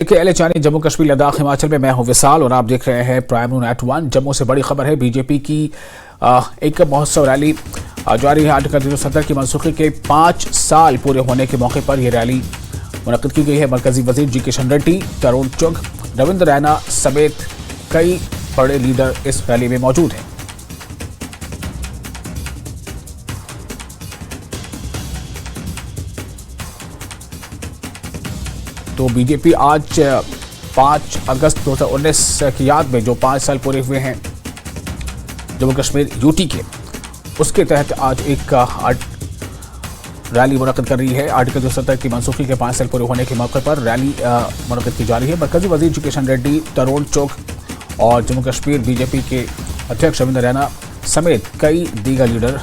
LHI Jammu Kashmir Ladakh Himachal में मैं हूं विशाल और आप देख रहे हैं प्राइम नेट 1। जम्मू से बड़ी खबर है। बीजेपी की एक महोत्सव रैली जारी है। आर्टिकल 370 की मनसूखी के 5 साल पूरे होने के मौके पर यह रैली मुनक्किद की गई है। मरकजी वजीर जी किशन रेड्डी, तरुण चुग, रविंद्र रैना समेत कई बड़े लीडर इस रैली में मौजूद हैं। तो बीजेपी आज 5 अगस्त 2019 की याद में जो 5 साल पूरे हुए हैं जम्मू कश्मीर यूटी के, उसके तहत आज एक रैली मुनक्किद कर रही है। आर्टिकल 270 की मनसूखी के 5 साल पूरे होने के मौके पर रैली मुनक्किद की जा रही है। मरकजी वजीर जी किशन रेड्डी, तरुण चुग और जम्मू कश्मीर बीजेपी के अध्यक्ष रविंद्र रैना समेत कई दीगर लीडर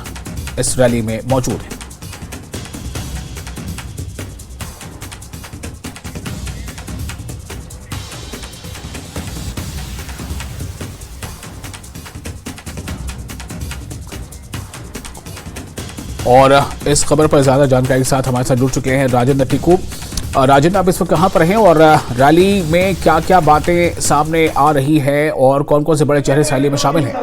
इस रैली में मौजूद हैं। और इस खबर पर ज्यादा जानकारी के साथ हमारे साथ जुड़ चुके हैं राजेंद्र टिकू। राजेंद्र, आप इस वक्त कहां पर हैं और रैली में क्या क्या बातें सामने आ रही है और कौन कौन से बड़े चेहरे इस रैली में शामिल हैं?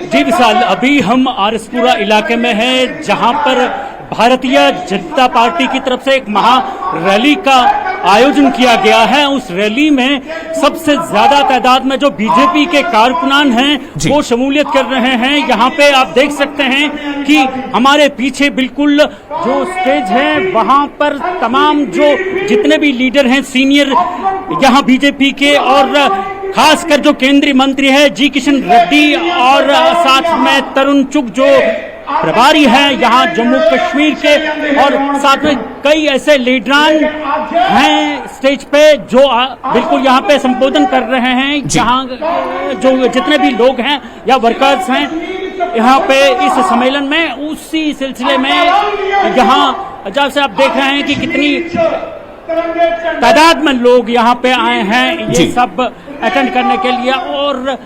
जी विशाल, अभी हम आरएसपुरा इलाके में हैं, जहां पर भारतीय जनता पार्टी की तरफ से एक महा रैली का आयोजन किया गया है। उस रैली में सबसे ज्यादा तादाद में जो बीजेपी के कारकुनान हैं वो शमूलियत कर रहे हैं। यहाँ पे आप देख सकते हैं कि हमारे पीछे बिल्कुल जो स्टेज है वहां पर तमाम जो जितने भी लीडर हैं सीनियर यहाँ बीजेपी के, और खासकर जो केंद्रीय मंत्री है जी किशन रेड्डी और साथ में तरुण चुग जो प्रभारी हैं यहाँ जम्मू कश्मीर के, और साथ में कई ऐसे लीडरान हैं स्टेज पे जो बिल्कुल यहाँ पे संबोधन कर रहे हैं। जहाँ जो जितने भी लोग हैं या वर्कर्स हैं यहाँ पे इस सम्मेलन में, उसी सिलसिले में यहाँ जब से आप देख रहे हैं कि कितनी तादाद में लोग यहाँ पे आए हैं ये सब अटेंड करने के लिए। और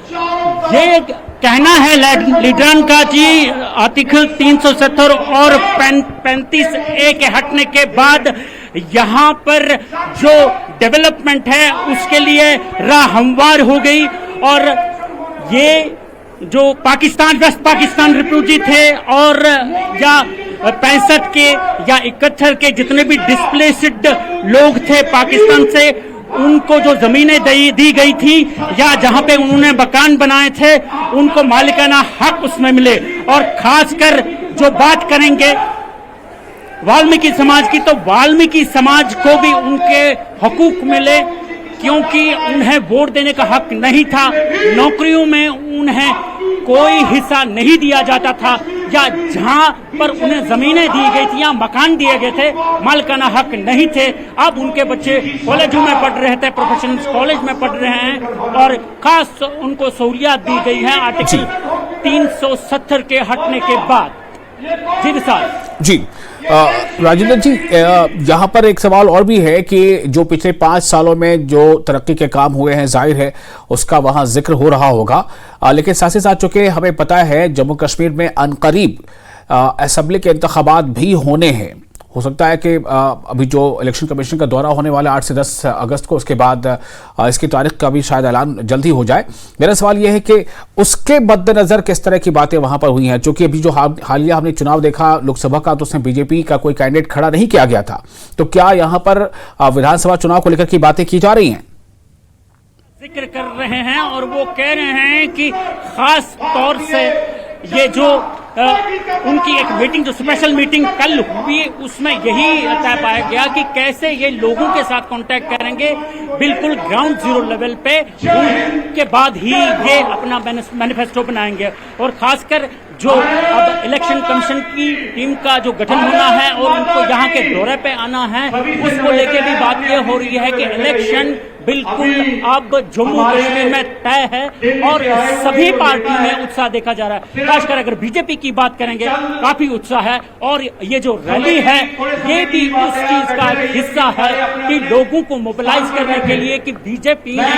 ये कहना है लीडरान का जी आर्टिकल 370 और 35A के हटने के बाद यहाँ पर जो डेवलपमेंट है उसके लिए राह हमवार हो गई। और ये जो पाकिस्तान, वेस्ट पाकिस्तान रिफ्यूजी थे और या 65 के या 71 के जितने भी डिस्प्लेस्ड लोग थे पाकिस्तान से, उनको जो जमीनें दी गई थी या जहां पे उन्होंने मकान बनाए थे उनको मालिकाना हक उसमें मिले। और खासकर जो बात करेंगे वाल्मीकि समाज की, तो वाल्मीकि समाज को भी उनके हकूक मिले, क्योंकि उन्हें वोट देने का हक नहीं था, नौकरियों में उन्हें कोई हिस्सा नहीं दिया जाता था, या जहां पर उन्हें जमीनें दी गई थी या मकान दिए गए थे मालिकाना हक नहीं थे। अब उनके बच्चे कॉलेजों में पढ़ रहे थे, प्रोफेशनल कॉलेज में पढ़ रहे हैं और खास उनको सहूलियत दी गई है आर्टिकल 370 के हटने के बाद। जी विशाल। जी राजेंद्र जी, यहाँ पर एक सवाल और भी है कि जो पिछले 5 सालों में जो तरक्की के काम हुए हैं जाहिर है उसका वहाँ जिक्र हो रहा होगा, लेकिन साथ ही साथ चूंकि हमें पता है जम्मू कश्मीर में अनकरीब असेंबली के इंतखाबात भी होने हैं। हो सकता है कि अभी जो इलेक्शन कमीशन का दौरा होने वाला 8 से 10 अगस्त को, उसके बाद इसकी तारीख का भी शायद ऐलान जल्दी हो जाए। मेरा सवाल यह है कि उसके मद्देनजर किस तरह की बातें वहां पर हुई हैं, क्योंकि अभी जो हालिया हमने चुनाव देखा लोकसभा का, तो उसमें बीजेपी का कोई कैंडिडेट खड़ा नहीं किया गया था। तो क्या यहाँ पर विधानसभा चुनाव को लेकर की बातें की जा रही हैं? जिक्र कर रहे हैं और वो कह रहे हैं कि खास तौर से ये जो उनकी एक मीटिंग, जो स्पेशल मीटिंग कल हुई, उसमें यही तय पाया गया कि कैसे ये लोगों के साथ कांटेक्ट करेंगे बिल्कुल ग्राउंड जीरो लेवल पे, उनके बाद ही ये अपना मैनिफेस्टो बनाएंगे। और खासकर जो अब इलेक्शन कमीशन की टीम का जो गठन होना है और उनको यहाँ के दौरे पे आना है, उसको लेके भी बात ये हो रही है कि इलेक्शन बिल्कुल अब जम्मू कश्मीर में तय है और सभी पार्टियों में उत्साह देखा जा रहा है। खासकर अगर बीजेपी की बात करेंगे, काफी उत्साह है और ये जो रैली है ये भी उस चीज का हिस्सा है कि लोगों को मोबिलाइज करने के लिए कि बीजेपी ने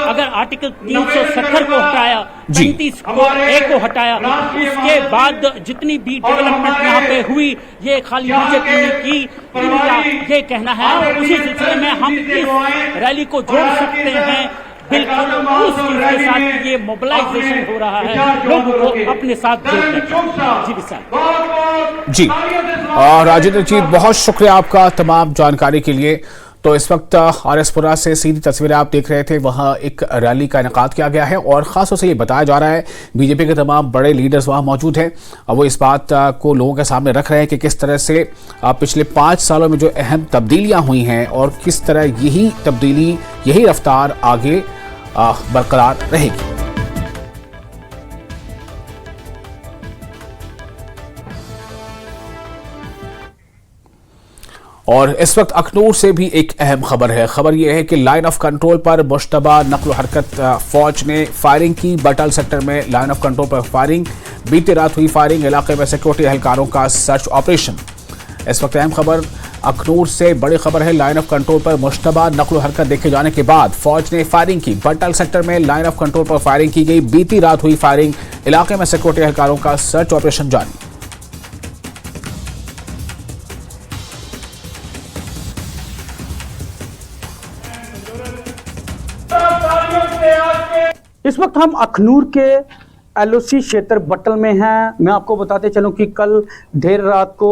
अगर आर्टिकल 370 को हटाया, 35A को हटाया, उसके बाद जितनी भी डेवलपमेंट यहाँ पे हुई ये खाली बीजेपी ने की, इनका ये कहना है। और उसी सिलसिले में हम इस रैली को जोड़ सकते हैं बिल्कुल उस चीज के साथ ये मोबिलाइजेशन हो रहा है लोगों को अपने साथ जोड़ने का। जी विशाल जी, राजेंद्र जी बहुत शुक्रिया आपका तमाम जानकारी के लिए। तो इस वक्त आरएसपुरा से सीधी तस्वीरें आप देख रहे थे, वहां एक रैली का इनेकाद किया गया है और खास तौर से ये बताया जा रहा है बीजेपी के तमाम बड़े लीडर्स वहां मौजूद हैं और वो इस बात को लोगों के सामने रख रहे हैं कि किस तरह से पिछले 5 सालों में जो अहम तब्दीलियां हुई हैं और किस तरह यही तब्दीली, यही रफ्तार आगे बरकरार रहेगी। और इस वक्त अखनूर से भी एक अहम खबर है। खबर यह है कि लाइन ऑफ कंट्रोल पर मुश्तबा नक्ल हरकत फौज ने फायरिंग की। बटल सेक्टर में लाइन ऑफ कंट्रोल पर फायरिंग, बीती रात हुई फायरिंग, इलाके में सिक्योरिटी एहलकारों का सर्च ऑपरेशन। इस वक्त अहम खबर अखनूर से बड़ी खबर है। लाइन ऑफ कंट्रोल पर मुश्तबा नक्ल हरकत देखे जाने के बाद फौज ने फायरिंग की। बटल सेक्टर में लाइन ऑफ कंट्रोल पर फायरिंग की गई, बीती रात हुई फायरिंग, इलाके में सिक्योरिटी एहलकारों का सर्च ऑपरेशन जारी। इस वक्त हम अखनूर के एलओसी क्षेत्र बटल में हैं। मैं आपको बताते चलूं कि कल देर रात को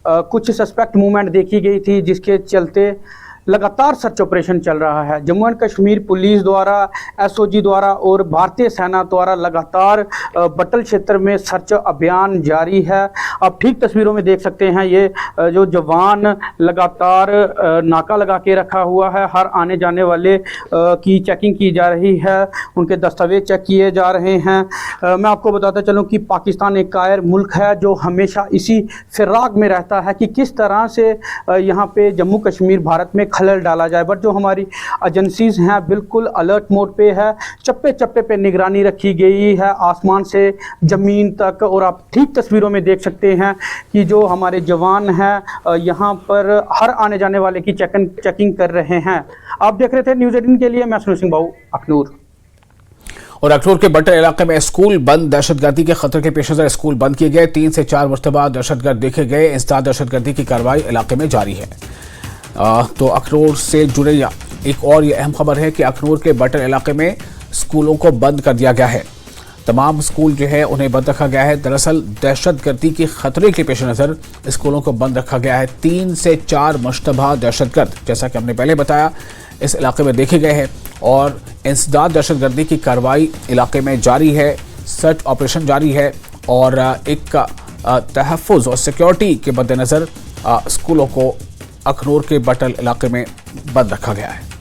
कुछ सस्पेक्ट मूवमेंट देखी गई थी, जिसके चलते लगातार सर्च ऑपरेशन चल रहा है। जम्मू एंड कश्मीर पुलिस द्वारा, एसओजी द्वारा और भारतीय सेना द्वारा लगातार बटल क्षेत्र में सर्च अभियान जारी है। आप ठीक तस्वीरों में देख सकते हैं, ये जो जवान लगातार नाका लगा के रखा हुआ है। हर आने जाने वाले की चेकिंग की जा रही है, उनके दस्तावेज चेक किए जा रहे हैं। मैं आपको बताता चलूँ कि पाकिस्तान एक कायर मुल्क है जो हमेशा इसी फिराक में रहता है कि किस तरह से यहाँ पे जम्मू कश्मीर भारत में खलल डाला जाए। बट जो हमारी एजेंसीज हैं बिल्कुल अलर्ट मोड पे है, चप्पे चप्पे पे निगरानी रखी गई है, आसमान से ज़मीन तक। और आप ठीक तस्वीरों में देख सकते हैं कि जो हमारे जवान हैं यहाँ पर हर आने जाने वाले की चेकिंग कर रहे हैं। आप देख रहे थे न्यूज़ 18 के लिए, मैं सुनील सिंह बाबू, अखनूर। और अखनूर के बटल इलाके में स्कूल बंद, दहशतगर्दी के खतरे के पेश नजर स्कूल बंद किए गए। 3 से 4 मरतबा दहशतगर्द देखे गए। इंसदाद दहशतगर्दी की कार्रवाई इलाके में जारी है। तो अखनूर से जुड़े एक और ये अहम खबर है कि अखनूर के बटल इलाके में स्कूलों को बंद कर दिया गया है। तमाम स्कूल जो है उन्हें बंद रखा गया है। दरअसल दहशतगर्दी के खतरे के पेश नज़र स्कूलों को बंद रखा गया है। 3 से 4 मुश्तबा दहशतगर्द, जैसा कि हमने पहले बताया, इस इलाके में देखे गए हैं और इंसदाद दहशतगर्दी की कार्रवाई इलाके में जारी है, सर्च ऑपरेशन जारी है और एक तहफ़्फ़ुज़ और सिक्योरिटी के मद्देनज़र स्कूलों को अखनूर के बटल इलाके में बंद रखा गया है।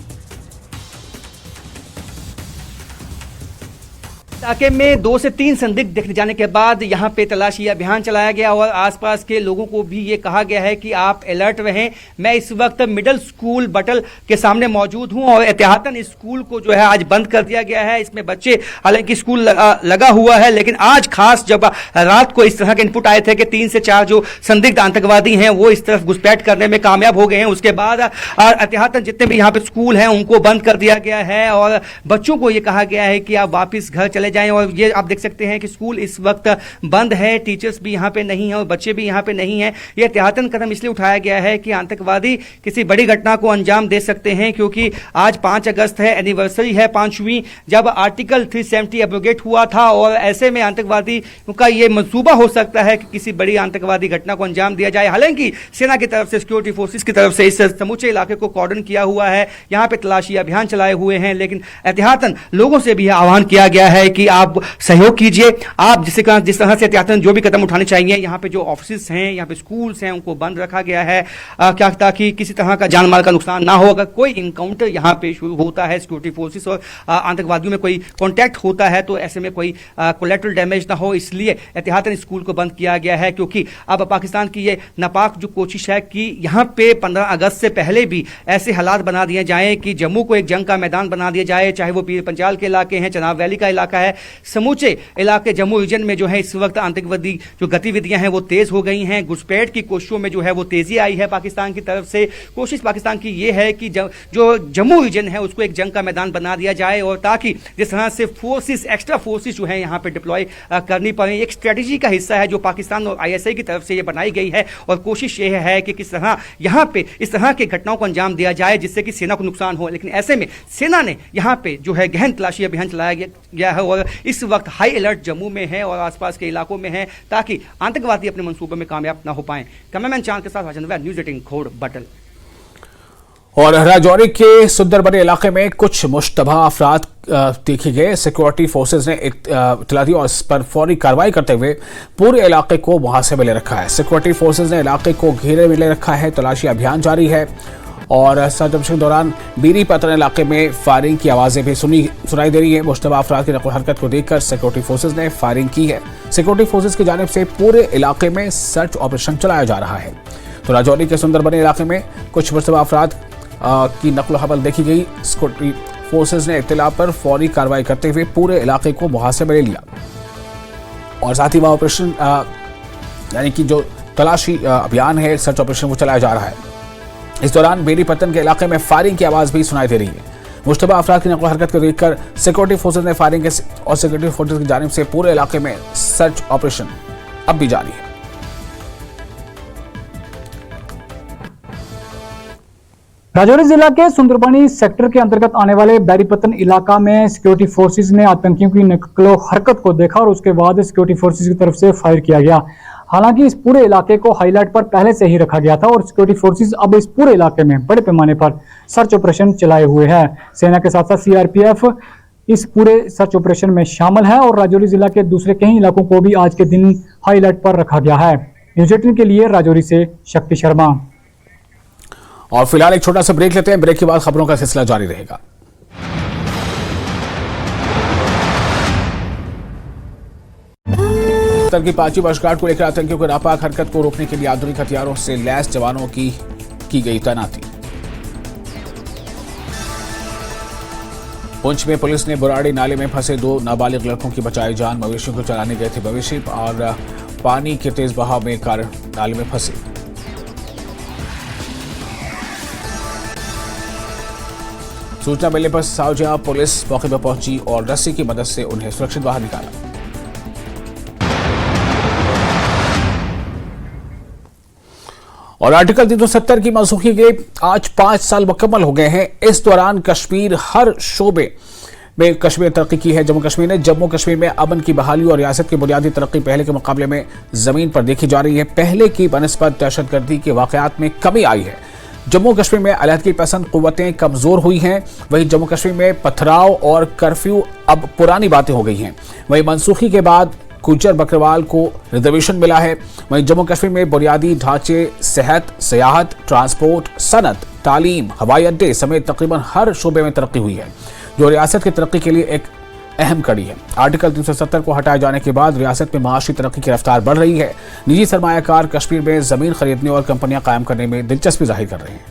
इलाके में 2 से 3 संदिग्ध देखे जाने के बाद यहां पे तलाशी अभियान चलाया गया और आसपास के लोगों को भी ये कहा गया है कि आप अलर्ट रहें। मैं इस वक्त मिडिल स्कूल बटल के सामने मौजूद हूं और एहतियातन इस स्कूल को जो है आज बंद कर दिया गया है। इसमें बच्चे, हालांकि स्कूल लगा हुआ है, लेकिन आज खास जब रात को इस तरह के इनपुट आए थे कि 3 से 4 जो संदिग्ध आतंकवादी हैं वो इस तरफ घुसपैठ करने में कामयाब हो गए हैं, उसके बाद एहतियातन जितने भी यहाँ पे स्कूल हैं उनको बंद कर दिया गया है और बच्चों को ये कहा गया है कि आप वापिस घर चले जाएं। और ये आप देख सकते हैं कि स्कूल इस वक्त बंद है, टीचर्स भी यहाँ पे नहीं है और बच्चे भी यहाँ पे नहीं है। ये एहतियातन कदम इसलिए उठाया गया है कि आतंकवादी किसी बड़ी घटना को अंजाम दे सकते हैं, क्योंकि आज 5 अगस्त है, एनिवर्सरी है 5वीं, जब आर्टिकल 370 एब्रोगेट हुआ था और ऐसे में आतंकवादी का ये मंसूबा हो सकता है कि किसी बड़ी आतंकवादी घटना को अंजाम दिया जाए। हालांकि सेना की तरफ से, सिक्योरिटी फोर्सेस की तरफ से इस समूचे इलाके को कॉर्डन किया हुआ है, यहाँ पे तलाशी अभियान चलाए हुए हैं, लेकिन एहतियातन लोगों से भी आह्वान किया गया है कि कि आप सहयोग कीजिए। आप जिस तरह से एहतियातन जो भी कदम उठाने चाहिए, यहाँ पे जो ऑफिस हैं, यहाँ पे स्कूल्स हैं, उनको बंद रखा गया है क्या ताकि किसी तरह का जान माल का नुकसान ना हो। अगर कोई इनकाउंटर यहाँ पे शुरू होता है, सिक्योरिटी फोर्सेस और आतंकवादियों में कोई कॉन्टैक्ट होता है, तो ऐसे में कोई कोलैटरल डैमेज ना हो, इसलिए एहतियातन स्कूल को बंद किया गया है। क्योंकि अब पाकिस्तान की ये नापाक जो कोशिश है कि यहाँ पे 15 अगस्त से पहले भी ऐसे हालात बना दिए जाएं कि जम्मू को एक जंग का मैदान बना दिया जाए, चाहे वो पीर पंजाल के इलाके हैं, चनाब वैली का इलाका है, समूचे इलाके जम्मू रीजन में जो है इस वक्त आतंकवादी जो गतिविधियां हैं वो तेज हो गई हैं। घुसपैठ की कोशिशों में जो है वो तेजी आई है पाकिस्तान की तरफ से। कोशिश पाकिस्तान की ये है कि जो जम्मू रीजन है उसको एक जंग का मैदान बना दिया जाए, और ताकि जिस तरह से फोर्सेस, एक्स्ट्रा फोर्सेस जो है यहाँ पे डिप्लॉय करनी पड़े, एक स्ट्रेटेजी का हिस्सा है जो पाकिस्तान और ISI की तरफ से ये बनाई गई है। और कोशिश ये है कि किस तरह यहाँ पे इस तरह की घटनाओं को अंजाम दिया जाए जिससे कि सेना को नुकसान हो। लेकिन ऐसे में सेना ने यहाँ पे जो है गहन तलाशी अभियान चलाया गया है, और इस वक्त हाई अलर्ट जम्मू में है और आसपास के इलाकों में है, ताकि आतंकवादी अपने मंसूबों में कामयाब ना हो पाए। कैमरामैन चांद के साथ राजेंद्र वैद, न्यूज़ 18 खोड़ बटल। और राजौरी के सुंदरबनी इलाके में कुछ मुश्तबा अफराद देखे गए। सिक्योरिटी फोर्सेज ने इत्तला दी और इस पर फौरी कार्रवाई करते हुए पूरे इलाके को मुहासे में ले रखा है। सिक्योरिटी फोर्सेज ने इलाके को घेरे में ले रखा है। तलाशी अभियान जारी है और सर्च ऑपरेशन के दौरान बीरी पतन इलाके में फायरिंग की आवाजें भी सुनाई दे रही है। मुश्तबा अफराद की नकल हरकत को देखकर सिक्योरिटी फोर्सेज ने फायरिंग की है। सिक्योरिटी फोर्सेज की जानिब से पूरे इलाके में सर्च ऑपरेशन चलाया जा रहा है। तो राजौरी के सुंदरबनी इलाके में कुछ मुश्तबा अफराद की नकल हबल देखी गई। सिक्योरिटी फोर्सेज ने इत्तला पर फौरी कार्रवाई करते हुए पूरे इलाके को मुहासे में ले लिया और साथ ही वह ऑपरेशन यानी कि जो तलाशी अभियान है, सर्च ऑपरेशन वो चलाया जा रहा है। इस दौरान बेरी पतन के इलाके में फायरिंग की आवाज भी सुनाई दे रही है। मुश्तबा अफराद की नकल हरकत को देखकर सिक्योरिटी फोर्सेज ने फायरिंग और सिक्योरिटी फोर्सेज की जानिब से पूरे इलाके में सर्च ऑपरेशन अब भी जारी है। राजौरी जिला के सुंदरबनी सेक्टर के अंतर्गत आने वाले बैरीपतन इलाका में सिक्योरिटी फोर्सेज ने आतंकियों की नकलो हरकत को देखा और उसके बाद सिक्योरिटी फोर्सेज की तरफ से फायर किया गया। हालांकि इस पूरे इलाके को हाईलाइट पर पहले से ही रखा गया था और सिक्योरिटी फोर्सेज अब इस पूरे इलाके में बड़े पैमाने पर सर्च ऑपरेशन चलाए हुए हैं। सेना के साथ साथ CRPF इस पूरे सर्च ऑपरेशन में शामिल है और राजौरी जिला के दूसरे कई इलाकों को भी आज के दिन हाईलाइट पर रखा गया है। न्यूज़ 18 के लिए राजौरी से शक्ति शर्मा। और फिलहाल एक छोटा सा ब्रेक लेते हैं। ब्रेक के बाद खबरों का सिलसिला जारी रहेगा। की 5वीं वर्षगांठ को लेकर आतंकियों की नापाक हरकत को रोकने के लिए आधुनिक हथियारों से लैस जवानों की गई तैनाती। पुंछ में पुलिस ने बुराड़ी नाले में फंसे 2 नाबालिग लड़कों की बचाई जान। मवेशियों को चलाने गए थे मवेशी और पानी के तेज बहाव में कारण नाले में फंसे। सूचना मिलने पर सावजा पुलिस मौके पर पहुंची और रस्सी की मदद से उन्हें सुरक्षित बाहर निकाला। और आर्टिकल 370 की मनसूखी के आज 5 साल मुकम्मल हो गए हैं। इस दौरान कश्मीर हर शोबे में कश्मीर तरक्की की है। जम्मू कश्मीर ने जम्मू कश्मीर में अमन की बहाली और रियासत की बुनियादी तरक्की पहले के मुकाबले में जमीन पर देखी जा रही है। पहले की बनस्बत दहशतगर्दी के वाकयात में कमी आई है। जम्मू कश्मीर में अलहदगी पसंद कुव्वतें कमजोर हुई हैं। वहीं जम्मू कश्मीर में पथराव और कर्फ्यू अब पुरानी बातें हो गई हैं। वहीं मनसूखी के बाद गुज्जर बकरवाल को रिजर्वेशन मिला है। वहीं जम्मू कश्मीर में बुनियादी ढांचे, सेहत, सियाहत, ट्रांसपोर्ट, सनत, तालीम, हवाई अड्डे समेत तकरीबन हर शोबे में तरक्की हुई है, जो रियासत की तरक्की के लिए एक अहम कड़ी है। आर्टिकल 370 को हटाए जाने के बाद रियासत में माशी तरक्की की रफ्तार बढ़ रही है। निजी सरमायाकार कश्मीर में जमीन खरीदने और कंपनियां कायम करने में दिलचस्पी जाहिर कर रहे हैं।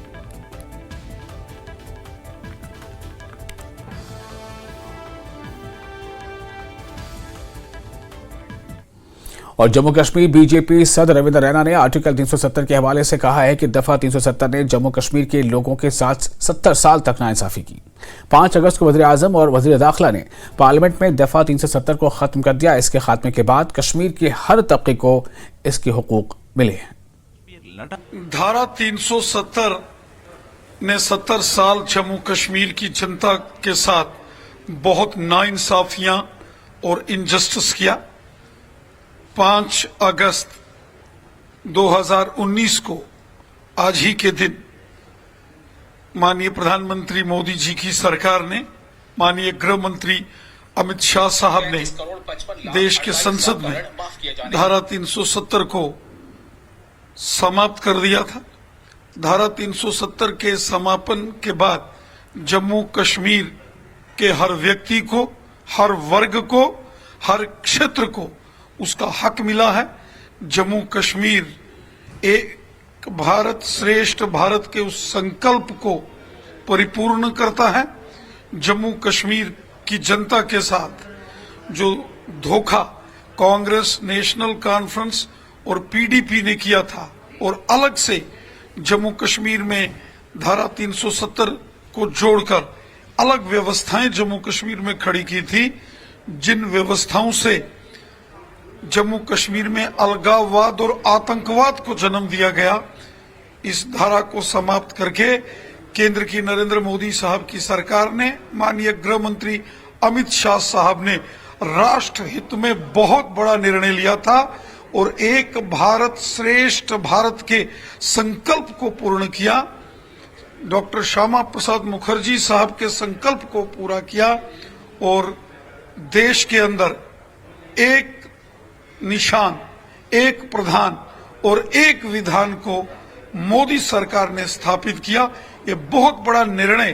और जम्मू कश्मीर बीजेपी सदर रविंद्र रैना ने आर्टिकल 370 के हवाले से कहा है कि दफा 370 ने जम्मू कश्मीर के लोगों के साथ 70 साल तक नाइंसाफी की। 5 अगस्त को वज़ीर आज़म और वज़ीर दाखिला ने पार्लियामेंट में दफा 370 को खत्म कर दिया। इसके खात्मे के बाद कश्मीर के हर तबके को इसके हुकूक मिले हैं। धारा 370 ने 70 साल जम्मू कश्मीर की जनता के साथ बहुत नाइंसाफियां और इनजस्टिस किया। 5 अगस्त 2019 को आज ही के दिन माननीय प्रधानमंत्री मोदी जी की सरकार ने माननीय गृह मंत्री अमित शाह साहब ने देश के संसद में धारा 370 को समाप्त कर दिया था। धारा 370 के समापन के बाद जम्मू कश्मीर के हर व्यक्ति को, हर वर्ग को, हर क्षेत्र को उसका हक मिला है। जम्मू कश्मीर एक भारत श्रेष्ठ भारत के उस संकल्प को परिपूर्ण करता है। जम्मू कश्मीर की जनता के साथ जो धोखा कांग्रेस, नेशनल कॉन्फ्रेंस और पीडीपी ने किया था और अलग से जम्मू कश्मीर में धारा 370 को जोड़कर अलग व्यवस्थाएं जम्मू कश्मीर में खड़ी की थी, जिन व्यवस्थाओं से जम्मू कश्मीर में अलगाववाद और आतंकवाद को जन्म दिया गया, इस धारा को समाप्त करके केंद्र की नरेंद्र मोदी साहब की सरकार ने, माननीय गृह मंत्री अमित शाह साहब ने राष्ट्र हित में बहुत बड़ा निर्णय लिया था और एक भारत श्रेष्ठ भारत के संकल्प को पूर्ण किया। डॉक्टर श्यामा प्रसाद मुखर्जी साहब के संकल्प को पूरा किया और देश के अंदर एक निशान, एक प्रधान और एक विधान को मोदी सरकार ने स्थापित किया। ये बहुत बड़ा निर्णय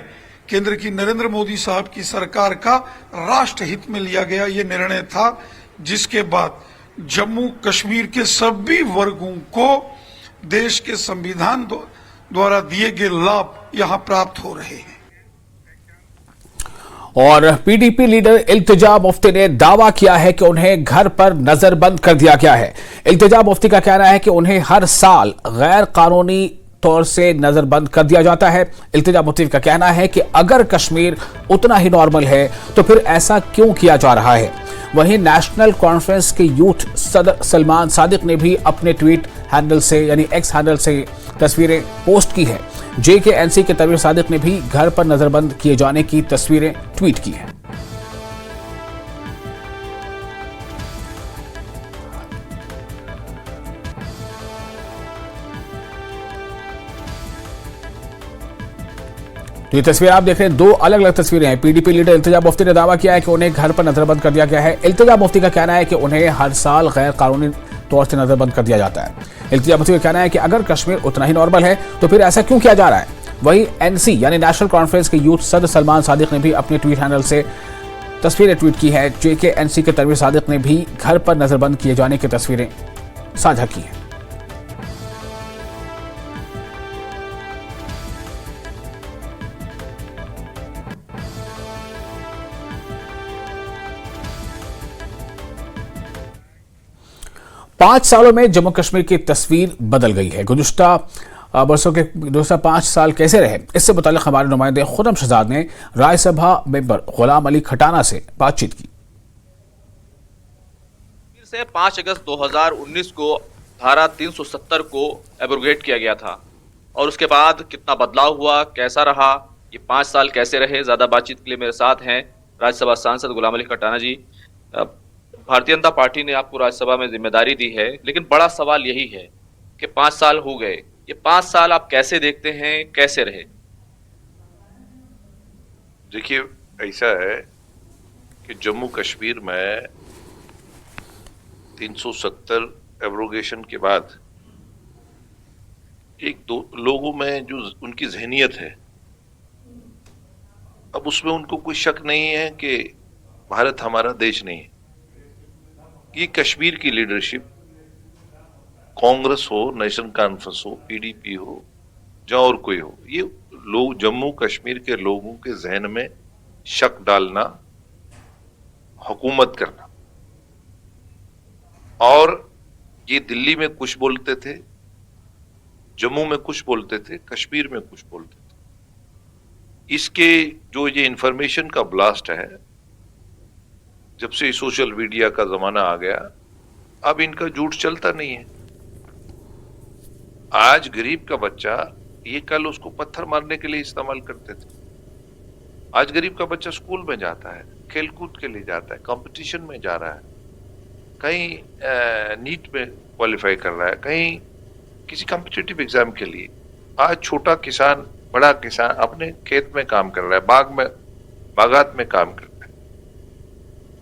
केंद्र की नरेंद्र मोदी साहब की सरकार का राष्ट्र हित में लिया गया ये निर्णय था, जिसके बाद जम्मू कश्मीर के सभी वर्गों को देश के संविधान द्वारा दिए गए लाभ यहां प्राप्त हो रहे हैं। और पीडीपी लीडर इल्तिजा मुफ्ती ने दावा किया है कि उन्हें घर पर नजरबंद कर दिया गया है। इल्तिजा मुफ्ती का कहना है कि उन्हें हर साल गैर कानूनी तौर से नजरबंद कर दिया जाता है। इल्तिजा मुफ्ती का कहना है कि अगर कश्मीर उतना ही नॉर्मल है तो फिर ऐसा क्यों किया जा रहा है। वहीं नेशनल कॉन्फ्रेंस के यूथ सदर सलमान सादिक ने भी अपने ट्वीट हैंडल से यानी एक्स हैंडल से तस्वीरें पोस्ट की है। JK-NC के तनवीर सादिक ने भी घर पर नजरबंद किए जाने की तस्वीरें ट्वीट की हैं। तो ये तस्वीर आप देख रहे हैं, दो अलग अलग तस्वीरें हैं। पीडीपी लीडर इल्तिजा मुफ्ती ने दावा किया है कि उन्हें घर पर नजरबंद कर दिया गया है। इल्तिजा मुफ्ती का कहना है कि उन्हें हर साल गैर कानूनी तौर से नजरबंद कर दिया जाता है। इल्तिजा मुफ्ती का कहना है कि अगर कश्मीर उतना ही नॉर्मल है तो फिर ऐसा क्यों किया जा रहा है। वहीं NC यानी नेशनल कॉन्फ्रेंस के यूथ सदर सलमान सादिक ने भी अपने ट्वीट हैंडल से तस्वीरें ट्वीट की है। JK-NC के तनवीर सादिक ने भी घर पर नजरबंद किए जाने की तस्वीरें साझा की हैं। पांच सालों में जम्मू कश्मीर की तस्वीर बदल गई है। गुज़िश्ता बरसों के 5 साल कैसे रहे, इससे मुताल्लिक़ हमारे नुमाइंदे खुर्रम शहजाद ने राज्यसभा मेंबर गुलाम अली खटाना से बातचीत की। से 5 अगस्त 2019 को धारा 370 को एब्रोगेट किया गया था और उसके बाद कितना बदलाव हुआ, कैसा रहा, ये 5 साल कैसे रहे। ज्यादा बातचीत के लिए मेरे साथ हैं राज्यसभा सांसद गुलाम अली खटाना जी। भारतीय जनता पार्टी ने आपको राज्यसभा में जिम्मेदारी दी है, लेकिन बड़ा सवाल यही है कि 5 साल हो गए, ये 5 साल आप कैसे देखते हैं, कैसे रहे? देखिए, ऐसा है कि जम्मू कश्मीर में 370 एब्रोगेशन के बाद एक दो लोगों में जो उनकी जहनियत है, अब उसमें उनको कोई शक नहीं है कि भारत हमारा देश नहीं है। ये कश्मीर की लीडरशिप, कांग्रेस हो, नेशनल कॉन्फ्रेंस हो, पीडीपी हो, या और कोई हो, ये लोग जम्मू कश्मीर के लोगों के जहन में शक डालना, हुकूमत करना, और ये दिल्ली में कुछ बोलते थे, जम्मू में कुछ बोलते थे, कश्मीर में कुछ बोलते थे। इसके जो ये इंफॉर्मेशन का ब्लास्ट है, जब से सोशल मीडिया का जमाना आ गया, अब इनका झूठ चलता नहीं है। आज गरीब का बच्चा, ये कल उसको पत्थर मारने के लिए इस्तेमाल करते थे। आज गरीब का बच्चा स्कूल में जाता है, खेलकूद के लिए जाता है, कंपटीशन में जा रहा है, कहीं नीट में क्वालिफाई कर रहा है, कहीं किसी कॉम्पिटिटिव एग्जाम के लिए। आज छोटा किसान, बड़ा किसान अपने खेत में काम कर रहा है, बागात में काम कर रहा है।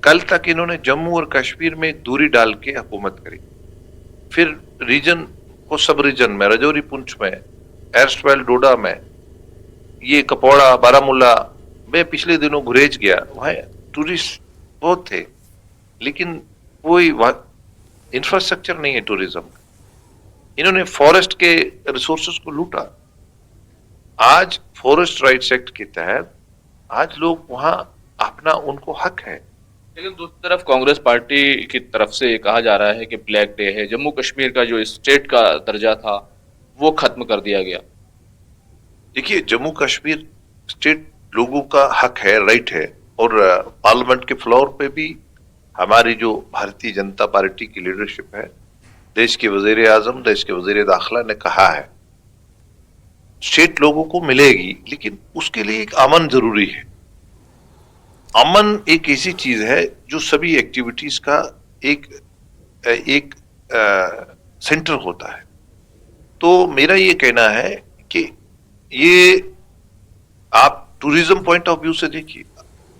कल तक इन्होंने जम्मू और कश्मीर में दूरी डाल के हुकूमत करी, फिर रीजन को सब रीजन में, राजौरी पुंछ में, एर्स्टवाइल डोडा में, ये कपौड़ा बारामूला में पिछले दिनों गुरेज गया, वहां टूरिस्ट बहुत थे, लेकिन कोई इंफ्रास्ट्रक्चर नहीं है टूरिज्म। इन्होंने फॉरेस्ट के रिसोर्सेज को लूटा। आज फॉरेस्ट राइट्स एक्ट के तहत आज लोग वहां अपना, उनको हक है। लेकिन दूसरी तरफ कांग्रेस पार्टी की तरफ से ये कहा जा रहा है कि ब्लैक डे है, जम्मू कश्मीर का जो स्टेट का दर्जा था वो खत्म कर दिया गया। देखिए, जम्मू कश्मीर स्टेट लोगों का हक है, राइट है, और पार्लियामेंट के फ्लोर पे भी हमारी जो भारतीय जनता पार्टी की लीडरशिप है, देश के वजीर आजम, देश के वजीर दाखिला ने कहा है स्टेट लोगों को मिलेगी, लेकिन उसके लिए एक अमन जरूरी है। अमन एक ऐसी चीज है जो सभी एक्टिविटीज का एक सेंटर होता है। तो मेरा ये कहना है कि ये आप टूरिज्म पॉइंट ऑफ व्यू से देखिए,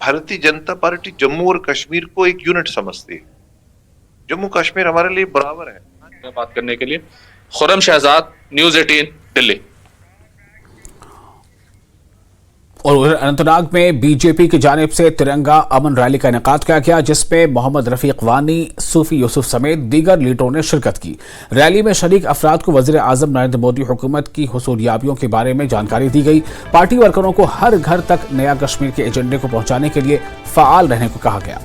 भारतीय जनता पार्टी जम्मू और कश्मीर को एक यूनिट समझती है। जम्मू कश्मीर हमारे लिए बराबर है। बात करने के लिए खुर्रम शहजाद, न्यूज़ 18 दिल्ली। और उधर अनंतनाग में बीजेपी की जानिब से तिरंगा अमन रैली का इनेकाद किया गया, जिसमें मोहम्मद रफीक वानी, सूफी यूसुफ समेत दीगर लीडरों ने शिरकत की। रैली में शरीक अफराद को वजीर आजम नरेंद्र मोदी हुकूमत की हुसूलियाबियों के बारे में जानकारी दी गई। पार्टी वर्करों को हर घर तक नया कश्मीर के एजेंडे को पहुंचाने के लिए फाल रहने को कहा गया।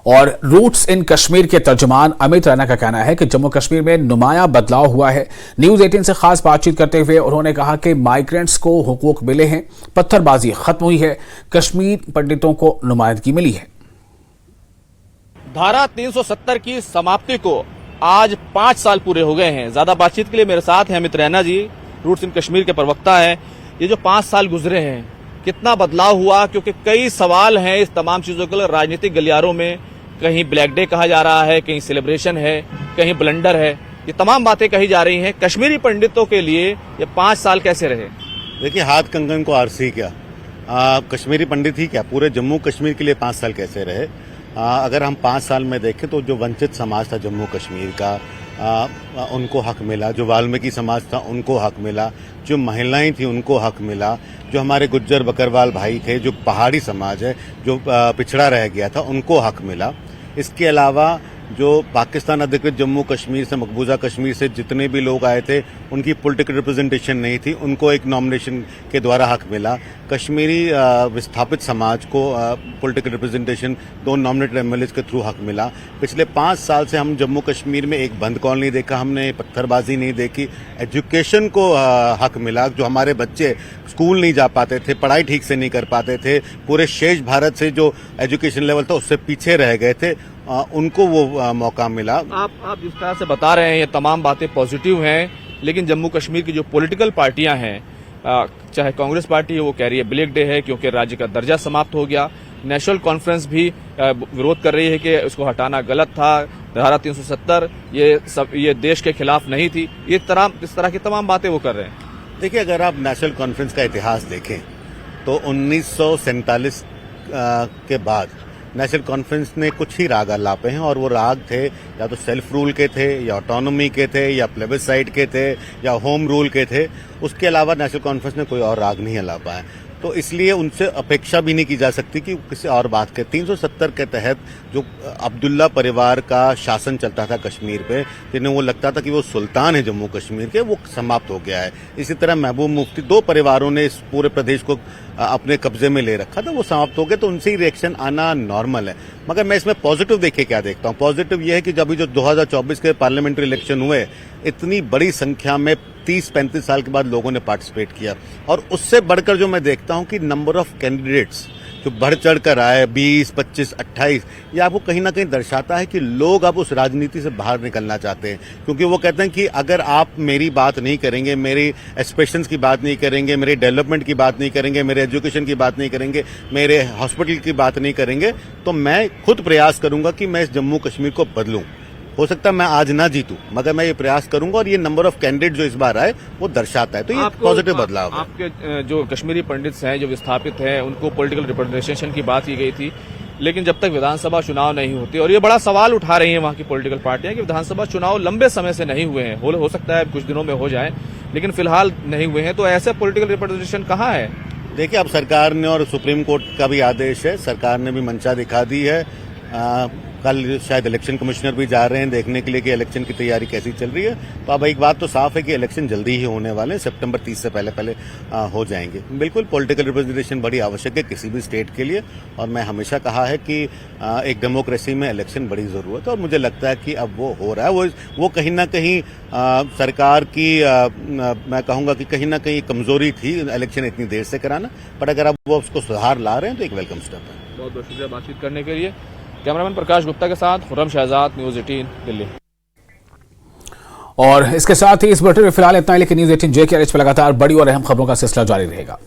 और रूट्स इन कश्मीर के तर्जुमान अमित रैना का कहना है कि जम्मू कश्मीर में नुमाया बदलाव हुआ है। न्यूज़ 18 से खास बातचीत करते हुए उन्होंने कहा कि माइग्रेंट्स को हुकूक मिले हैं, पत्थरबाजी खत्म हुई है, कश्मीर पंडितों को नुमाइंदगी मिली है। धारा 370 की समाप्ति को आज 5 साल पूरे हो गए हैं। ज्यादा बातचीत के लिए मेरे साथ हैं अमित रैना जी, रूट्स इन कश्मीर के प्रवक्ता हैं। ये जो 5 साल गुजरे हैं, कितना बदलाव हुआ? क्योंकि कई सवाल हैं इस तमाम चीजों के लिए। राजनीतिक गलियारों में कहीं ब्लैक डे कहा जा रहा है, कहीं सेलिब्रेशन है, कहीं ब्लंडर है, ये तमाम बातें कही जा रही हैं। कश्मीरी पंडितों के लिए ये 5 साल कैसे रहे? देखिए, हाथ कंगन को आरसी क्या, कश्मीरी पंडित ही क्या, पूरे जम्मू कश्मीर के लिए 5 साल कैसे रहे? अगर हम 5 साल में देखें तो जो वंचित समाज था जम्मू कश्मीर का, उनको हक मिला। जो वाल्मीकि समाज था उनको हक मिला। जो महिलाएं थी उनको हक मिला। जो हमारे गुज्जर बकरवाल भाई थे, जो पहाड़ी समाज है, जो पिछड़ा रह गया था, उनको हक मिला। इसके अलावा जो पाकिस्तान अधिकृत जम्मू कश्मीर से, मकबूजा कश्मीर से जितने भी लोग आए थे, उनकी पॉलिटिकल रिप्रेजेंटेशन नहीं थी, उनको एक नॉमिनेशन के द्वारा हक मिला। कश्मीरी विस्थापित समाज को पॉलिटिकल रिप्रेजेंटेशन 2 नॉमिनेटेड एमएलएज के थ्रू हक मिला। पिछले 5 साल से हम जम्मू कश्मीर में एक बंद कॉल नहीं देखा, हमने पत्थरबाजी नहीं देखी। एजुकेशन को हक मिला। जो हमारे बच्चे स्कूल नहीं जा पाते थे, पढ़ाई ठीक से नहीं कर पाते थे, पूरे शेष भारत से जो एजुकेशन लेवल था उससे पीछे रह गए थे, उनको वो मौका मिला। आप जिस तरह से बता रहे हैं ये तमाम बातें पॉजिटिव हैं, लेकिन जम्मू कश्मीर की जो पॉलिटिकल पार्टियां हैं, चाहे कांग्रेस पार्टी है, वो कह रही है ब्लैक डे है क्योंकि राज्य का दर्जा समाप्त हो गया। नेशनल कॉन्फ्रेंस भी विरोध कर रही है कि उसको हटाना गलत था। धारा 370 ये देश के खिलाफ नहीं थी। इस तरह की तमाम बातें वो कर रहे हैं। देखिए, अगर आप नेशनल कॉन्फ्रेंस का इतिहास देखें तो 1947 के बाद नेशनल कॉन्फ्रेंस ने कुछ ही राग अलापे हैं, और वो राग थे या तो सेल्फ रूल के थे, या ऑटोनॉमी के थे, या प्लेबिसाइट के थे, या होम रूल के थे। उसके अलावा नेशनल कॉन्फ्रेंस ने कोई और राग नहीं अलापा है। तो इसलिए उनसे अपेक्षा भी नहीं की जा सकती कि किसी और बात के। 370 के तहत जो अब्दुल्ला परिवार का शासन चलता था कश्मीर पे, जिन्हें वो लगता था कि वो सुल्तान है जम्मू कश्मीर के, वो समाप्त हो गया है। इसी तरह महबूब मुफ्ती, 2 परिवारों ने इस पूरे प्रदेश को अपने कब्जे में ले रखा था, वो समाप्त हो गए। तो उनसे ही रिएक्शन आना नॉर्मल है। मगर मैं इसमें पॉजिटिव देखिए क्या देखता हूँ। पॉजिटिव ये है कि जब जो 2024 के पार्लियामेंट्री इलेक्शन हुए, इतनी बड़ी संख्या में 30-35 साल के बाद लोगों ने पार्टिसिपेट किया। और उससे बढ़कर जो मैं देखता हूं कि नंबर ऑफ कैंडिडेट्स जो बढ़ चढ़ कर आए 20, 25, 28, ये आपको कहीं ना कहीं दर्शाता है कि लोग अब उस राजनीति से बाहर निकलना चाहते हैं, क्योंकि वो कहते हैं कि अगर आप मेरी बात नहीं करेंगे, मेरी एस्पिरेशंस की बात नहीं करेंगे, मेरे डेवलपमेंट की बात नहीं करेंगे, मेरे एजुकेशन की बात नहीं करेंगे, मेरे हॉस्पिटल की बात नहीं करेंगे, तो मैं खुद प्रयास करूंगा कि मैं इस जम्मू कश्मीर को बदलूं। हो सकता है मैं आज ना जीतूं, मगर मैं ये प्रयास करूंगा, और ये नंबर ऑफ कैंडिडेट जो इस बार आए वो दर्शाता है, तो ये पॉजिटिव बदलाव है। आपके जो कश्मीरी पंडित हैं, जो विस्थापित हैं, उनको पॉलिटिकल रिप्रेजेंटेशन की बात की गई थी, लेकिन जब तक विधानसभा चुनाव नहीं होते, और ये बड़ा सवाल उठा रही है वहां की पॉलिटिकल पार्टियां कि विधानसभा चुनाव लंबे समय से नहीं हुए हैं, हो सकता है कुछ दिनों में हो जाए, लेकिन फिलहाल नहीं हुए हैं, तो ऐसे पॉलिटिकल रिप्रेजेंटेशन कहाँ है? देखिए, अब सरकार ने, और सुप्रीम कोर्ट का भी आदेश है, सरकार ने भी मंशा दिखा दी है। कल शायद इलेक्शन कमिश्नर भी जा रहे हैं देखने के लिए कि इलेक्शन की तैयारी कैसी चल रही है। तो अब एक बात तो साफ है कि इलेक्शन जल्दी ही होने वाले हैं, सितंबर 30 से पहले हो जाएंगे। बिल्कुल पॉलिटिकल रिप्रेजेंटेशन बड़ी आवश्यक है किसी भी स्टेट के लिए, और मैं हमेशा कहा है कि एक डेमोक्रेसी में इलेक्शन बड़ी जरूरत है, और मुझे लगता है कि अब वो हो रहा है। वो कहीं ना कहीं सरकार की मैं कहूंगा कि कहीं ना कहीं कमजोरी थी इलेक्शन इतनी देर से कराना, पर अगर अब वो उसको सुधार ला रहे हैं तो एक वेलकम स्टेप है। बहुत बहुत शुक्रिया बातचीत करने के लिए। कैमरामैन प्रकाश गुप्ता के साथ खुर्रम शहजाद, न्यूज़ 18 दिल्ली। और इसके साथ ही इस बुलेटिन में फिलहाल इतना ही, लेकिन न्यूज़ 18 JKRH पर लगातार बड़ी और अहम खबरों का सिलसिला जारी रहेगा।